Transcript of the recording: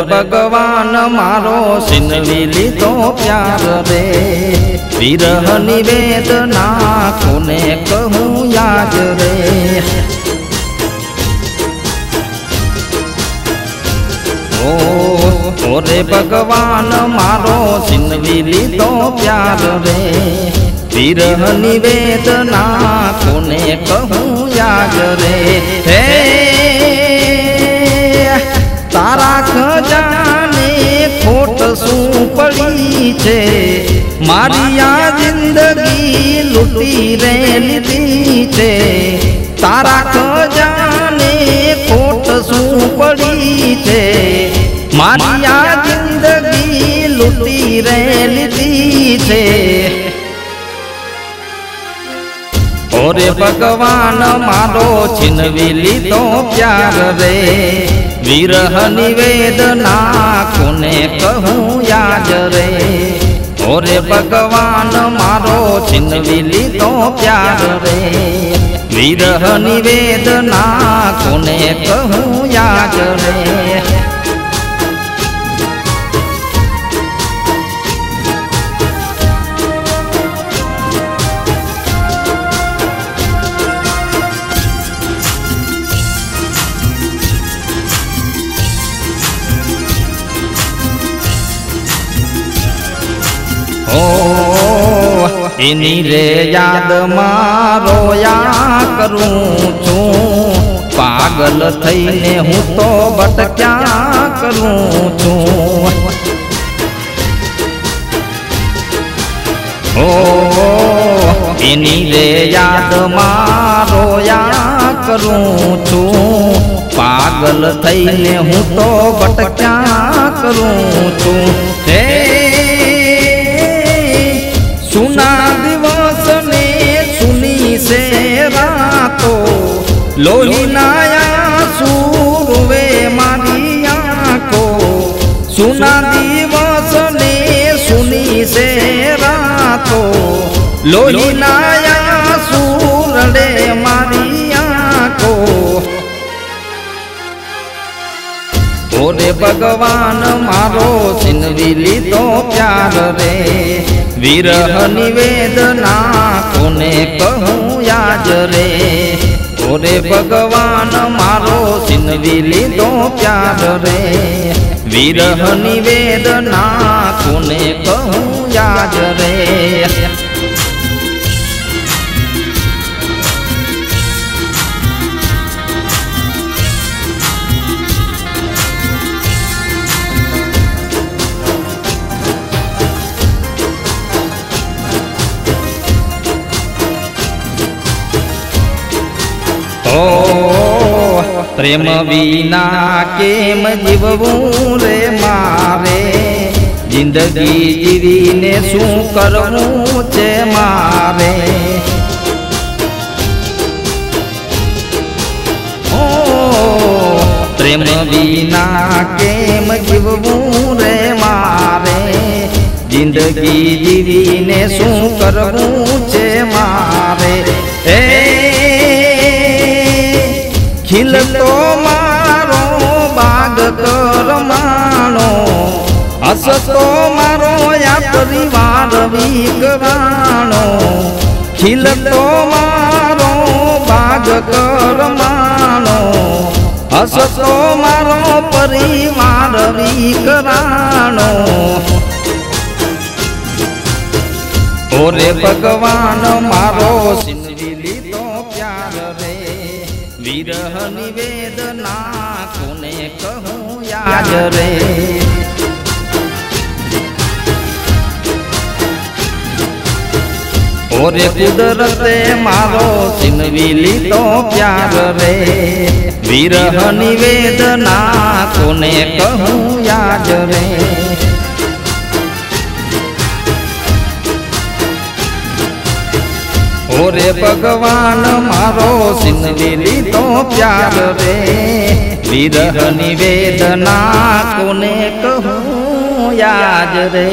भगवान मारो सिनवी लीधो प्यार रे विरह निवेदना कोने कहूँ याद रे। ओरे भगवान मारो सिनवी लीधो प्यार रे विरह निवेदना कोने कहूँ याद रे। हे तारा खजाने खोट शू पड़ी छे मारी आ जिंदगी लूटी रे लीधी छे। तारा खजाने खोट शू पड़ी छे मारी आ जिंदगी लूटी रे लीधी छे। ओरे भगवान मारो छिनवी लीधो प्यार रे विरह निवेदना कोने कहूँ याद रे। ओरे भगवान मारो छिनवी लीधो प्यार रे विरह निवेदना कोने कहूँ याद रे। एनी रे याद मां रोया करूं छूं पागल थईने हूँ तो भटक्या करूं छूं। एनी रे याद मां रोया करूं छूं पागल थईने हूँ तो भटक्या करूं छूं। सुना दिवस ने सुनी से रातो लोही नाया सूरवे मारी आँखों। सुना दिवस ने सुनी से रातो लोही नाया सूरड़े मारी आँखों। ओरे भगवान मारो सिनवी लीधो प्यार रे विरह निवेदना कोने कहूँ याद रे। ओरे भगवान मारो सिनवी लीधो प्यार रे विरह निवेदना कोने कहूँ याद रे। प्रेम विना केम जीववूं रे मारे जिंदगी जीवीने शू करवूं छे मारे। प्रेम विना केम जीववूं रे मारे जिंदगी जीवीने शू करवूं छे मारे। खिलतो मारो बाग करमाणो हसतो मारो या परिवार विकराणो। खिलतो मारो बाग करमाणो हसतो मारो परिवार विकराणो। ओरे भगवान मारो सिनवी लीधो प्यार रे विरह निवेदना कोने कहूँ याद रे। ओरे कुदरते मारो सिनवी लीधो प्यार रे विरह निवेदना कोने कहूँ याद रे। ओरे भगवान मारो सिनवी लीधो प्यार रे विरह निवेदना कोने कहूँ याद रे।